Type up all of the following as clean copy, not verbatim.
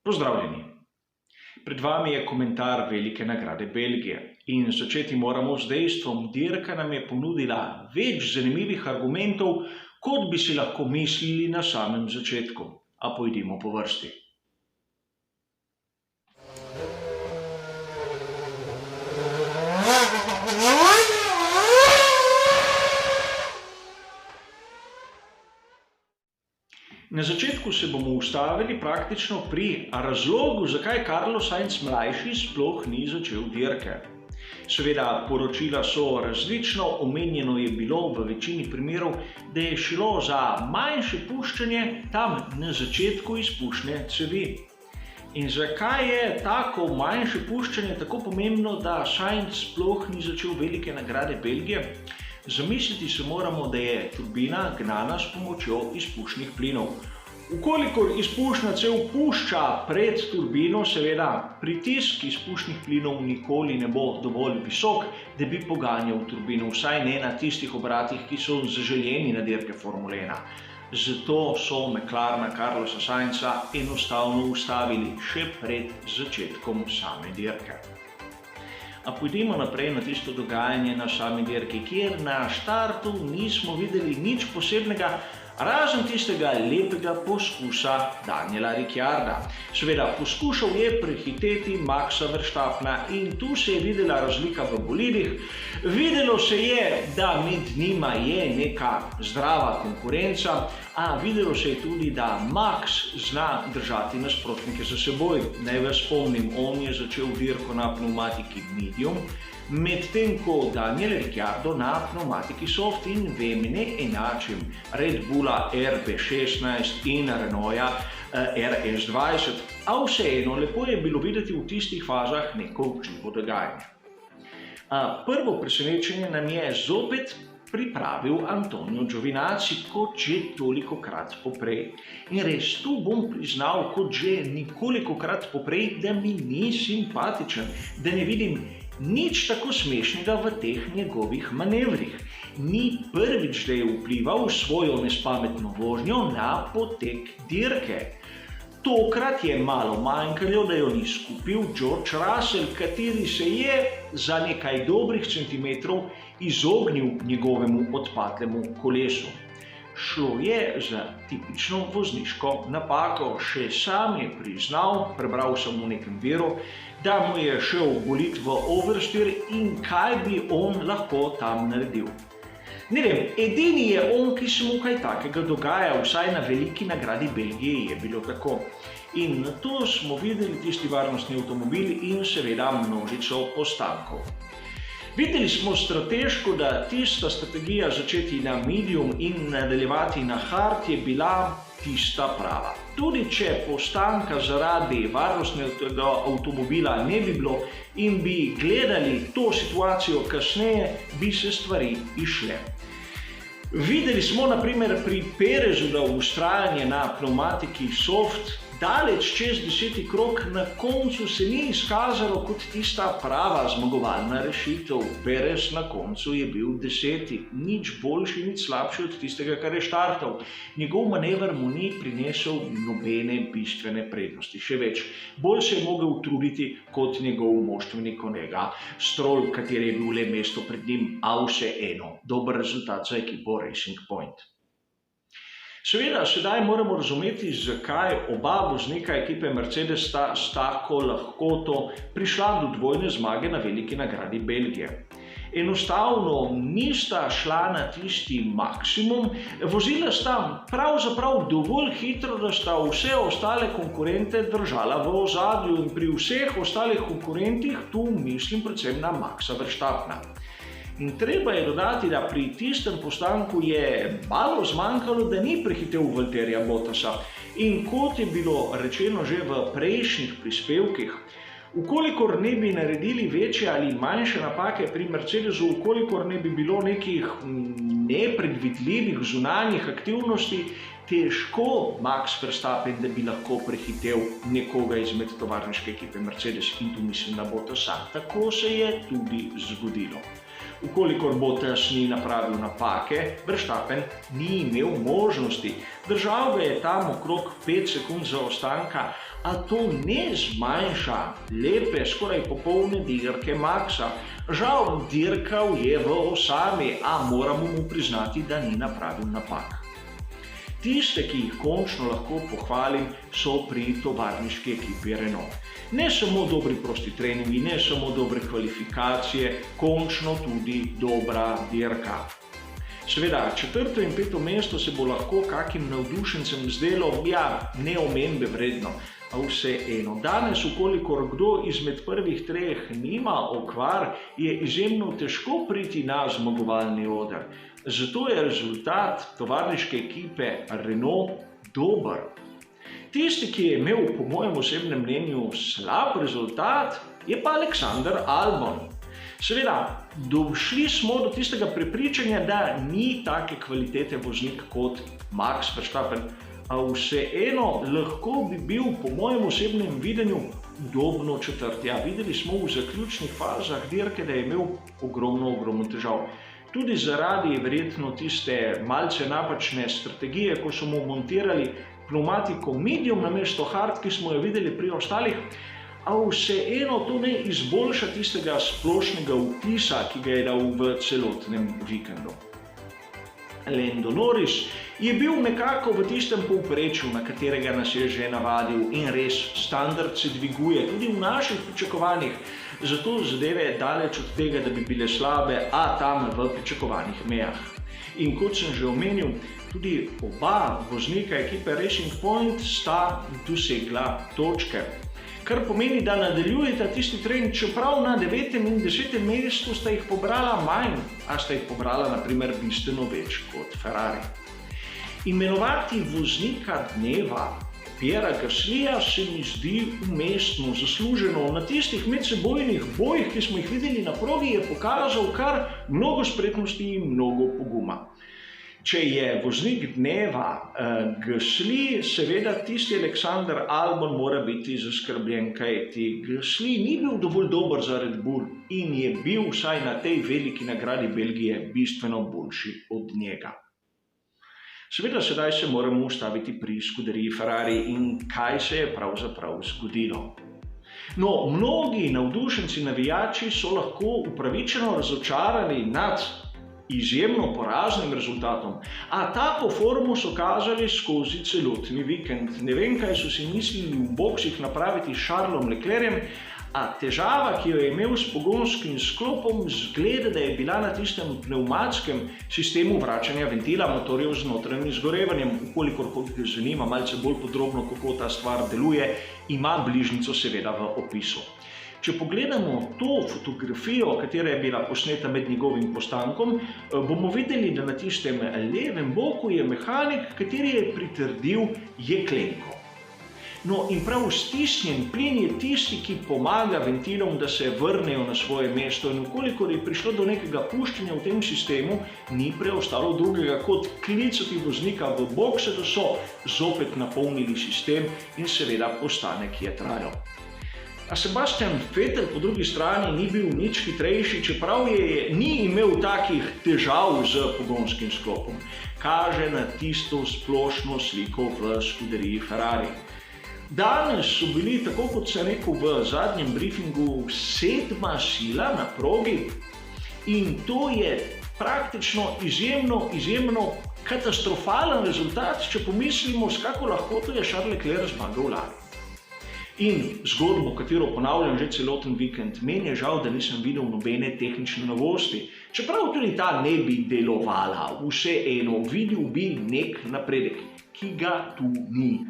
Pozdravljeni! Pred vami je komentar Velike nagrade Belgije in začeti moramo z dejstvom, dirka nam je ponudila več zanimivih argumentov, kot bi si lahko mislili na samem začetku. A pojdimo po vrsti. Na začetku se bomo ustavili praktično pri razlogu, zakaj Carlos Sainz mlajši sploh ni začel dirke. Seveda, poročila so različno, omenjeno je bilo v večini primerov, da je šlo za manjše puščanje tam na začetku izpušne cevi. In zakaj je tako manjše puščanje tako pomembno, da Sainz sploh ni začel Velike nagrade Belgije? Zamisliti se moramo, da je turbina gnana s pomočjo izpušnih plinov. Ukolikor izpušna cev pušča pred turbino, seveda pritisk izpušnih plinov nikoli ne bo dovolj visok, da bi poganjal turbino, vsaj ne na tistih obratih, ki so zaželjeni na dirke Formule 1. Zato so McLarena Carlosa Sainza enostavno ustavili še pred začetkom same dirke. A pojdimo naprej na tisto dogajanje na sami dirki, kjer na štartu nismo videli nič posebnega, razen tistega lepega poskusa Daniela Ricciarda. Seveda, poskušal je prehiteti Maxa Verstappena in tu se je videla razlika v bolidih. Videlo se je, da med njima je neka zdrava konkurenca, a videlo se je tudi, da Max zna držati nasprotnike za seboj. Naj vas spomnim, on je začel dirko na pneumatiki medium, medtem ko Daniel Ricciardo na pneumatiki soft, in vem, ne enačim Red Bulla RB16 in Renaulta RS20, a vseeno lepo je bilo videti v tistih fazah neko živo dogajanje. Prvo presenečenje nam je zopet pripravil Antonio Giovinazzi, kot že tolikokrat poprej. In res, tu bom priznal, kot že nikolikokrat poprej, da mi ni simpatičen, da ne vidim nič tako smešnega v teh njegovih manevrih. Ni prvič, da je vplival svojo nespametno vožnjo na potek dirke. Tokrat je malo manjkalo, da jo ni skupil George Russell, kateri se je za nekaj dobrih centimetrov izognil njegovemu odpadlemu kolesu. Šlo je za tipično vozniško napako, še sam je priznal, prebral sem v nekem viru, da mu je šel bolid v oversteer in kaj bi on lahko tam naredil. Ne vem, edini je on, ki se mu kaj takega dogaja, vsaj na Veliki nagradi Belgije je bilo tako. In nato smo videli tisti varnostni avtomobil in seveda množico postankov. Videli smo strateško, da tista strategija začeti na medium in nadaljevati na hard je bila tista prava. Tudi če postanka zaradi varnostnega avtomobila ne bi bilo in bi gledali to situacijo kasneje, bi se stvari izšle. Videli smo na primer pri Perezu, da vztrajanje na pneumatiki soft daleč čez 10. krog na koncu se ni izkazalo kot tista prava zmagovalna rešitev. Perez na koncu je bil 10. Nič boljši, nič slabši od tistega, kar je štartal. Njegov manever mu ni prinesel nobene bistvene prednosti. Še več, bolj se je mogel truditi kot njegov moštveni kolega Stroll, kateri je bil le mesto pred njim, a vseeno dober rezultat za ekipo Racing Point. Seveda, sedaj moramo razumeti, zakaj oba voznika ekipe Mercedes sta s tako lahkoto prišla do dvojne zmage na Veliki nagradi Belgije. Enostavno nista šla na tisti maksimum, vozila sta pravzaprav dovolj hitro, da sta vse ostale konkurente držala v ozadju, in pri vseh ostalih konkurentih tu mislim predvsem na Maxa Verstappena. In treba je dodati, da pri tistem postanku je malo zmanjkalo, da ni prehitel Valtterija Bottasa. In kot je bilo rečeno že v prejšnjih prispevkih, ukolikor ne bi naredili večje ali manjše napake pri Mercedesu, ukolikor ne bi bilo nekih nepredvidljivih zunanjih aktivnosti, težko Max Verstappen, da bi lahko prehitel nekoga izmed tovarniške ekipe Mercedes, in tu mislim na Bottasa. Tako se je tudi zgodilo. Ukolikor Bottas ni napravil napake, Verstappen ni imel možnosti. Držal ga je tam okrog 5 sekund zaostanka, a to ne zmanjša lepe, skoraj popolne dirke Maxa. Žal, dirkal je v osami, a moramo mu priznati, da ni napravil napak. Tiste, ki jih končno lahko pohvalim, so pri tovarniški ekipi Renault. Ne samo dobri prosti treningi, ne samo dobre kvalifikacije, končno tudi dobra dirka. Seveda, 4. in 5. mesto se bo lahko kakim navdušencem zdelo, neomembe vredno, a vseeno. Danes, ukolikor kdo izmed prvih 3 nima okvar, je izjemno težko priti na zmagovalni oder. Zato je rezultat tovarniške ekipe Renault dober. Tisti, ki je imel po mojem osebnem mnenju slab rezultat, je pa Alexander Albon. Seveda, došli smo do tistega prepričanja, da ni take kvalitete voznik kot Max Verstappen, a vseeno lahko bi bil po mojem osebnem videnju udobno 4. Videli smo v zaključnih fazah dirke, da je imel ogromno težav. Tudi zaradi verjetno tiste malce napačne strategije, ko so mu montirali pneumatiko medium namesto hard, ki smo jo videli pri ostalih, a vseeno to ne izboljša tistega splošnega vtisa, ki ga je dal v celotnem vikendu. Lando Norris je bil nekako v tistem povprečju, na katerega nas je že navadil, in res standard se dviguje tudi v naših pričakovanjih, zato zadeve daleč od tega, da bi bile slabe, a tam v pričakovanih mejah. In kot sem že omenil, tudi oba voznika ekipe Racing Point sta dosegla točke. Kar pomeni, da nadaljujeta tisti trend, čeprav na 9. in 10. mestu sta jih pobrala manj, a sta jih pobrala na primer bistveno več kot Ferrari. Imenovati voznika dneva Pierra Gaslyja se mi zdi umestno, zasluženo. Na tistih medsebojnih bojih, ki smo jih videli na progi, je pokazal kar mnogo spretnosti in mnogo poguma. Če je voznik dneva Gasly, seveda tisti Alexander Albon mora biti zaskrbljen, kajti Gasly ni bil dovolj dober za Red Bull in je bil vsaj na tej veliki nagradi Belgije bistveno boljši od njega. Seveda sedaj se moramo ustaviti pri skuderiji Ferrari in kaj se je pravzaprav zgodilo. No, mnogi navdušenci navijači so lahko upravičeno razočarani nad izjemno poraznim rezultatom, a tako formo so kazali skozi celotni vikend. Ne vem, kaj so si mislili v boksih napraviti s Charlesom Leclercem, a težava, ki jo je imel s pogonskim sklopom, zgleda, da je bila na tistem pnevmatskem sistemu vračanja ventila motorjev z notranjim izgorevanjem. Ukolikor koga zanima malce bolj podrobno, kako ta stvar deluje, ima bližnjico seveda v opisu. Če pogledamo to fotografijo, katera je bila posneta med njegovim postankom, bomo videli, da na tistem levem boku je mehanik, kateri je pritrdil jeklenko. No, in prav stisnjen plin je tisti, ki pomaga ventilom, da se vrnejo na svoje mesto, in ukolikor je prišlo do nekega puščanja v tem sistemu, ni preostalo drugega kot klicati voznika v bokse, da so zopet napolnili sistem in seveda postanek je trajal. A Sebastian Vettel po drugi strani ni bil nič hitrejši, čeprav ni imel takih težav z pogonskim sklopom. Kaže na tisto splošno sliko v skuderiji Ferrari. Danes so bili, tako kot sem rekel v zadnjem briefingu, 7. sila na progi in to je praktično izjemno katastrofalen rezultat, če pomislimo, s kako lahkoto je Charles Leclerc zmagal lani. In zgodbo, katero ponavljam že celoten vikend, meni je žal, da nisem videl nobene tehnične novosti. Čeprav tudi ta ne bi delovala, vseeno videl bi nek napredek, ki ga tu ni.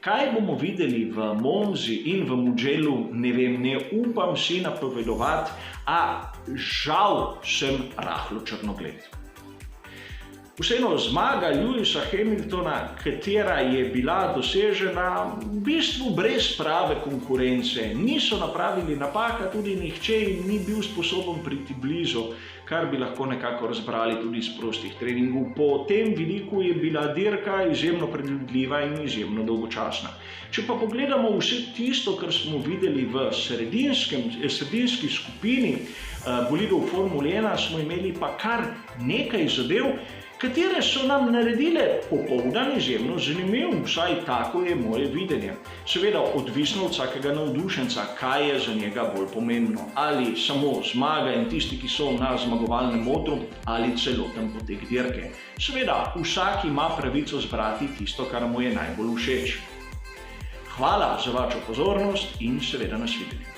Kaj bomo videli v Monzi in v Mugellu, ne vem, ne upam si napovedovati, a žal sem rahlo črnogled. Vseeno zmaga Lewisa Hamiltona, katera je bila dosežena v bistvu brez prave konkurence. Niso napravili napaka, tudi nihče jim ni bil sposoben priti blizu, kar bi lahko nekako razbrali tudi iz prostih treningov. Po tem vidiku je bila dirka izjemno predvidljiva in izjemno dolgočasna. Če pa pogledamo vse tisto, kar smo videli v sredinski skupini bolidov Formule 1, smo imeli pa kar nekaj zadev, katere so nam naredile popoldan izjemno zanimiv, vsaj tako je moje videnje. Seveda odvisno od vsakega navdušenca, kaj je za njega bolj pomembno. Ali samo zmaga in tisti, ki so na zmagovalnem odru, ali celoten potek dirke. Seveda, vsak ima pravico zbrati tisto, kar mu je najbolj všeč. Hvala za vašo pozornost in seveda nasvidenje.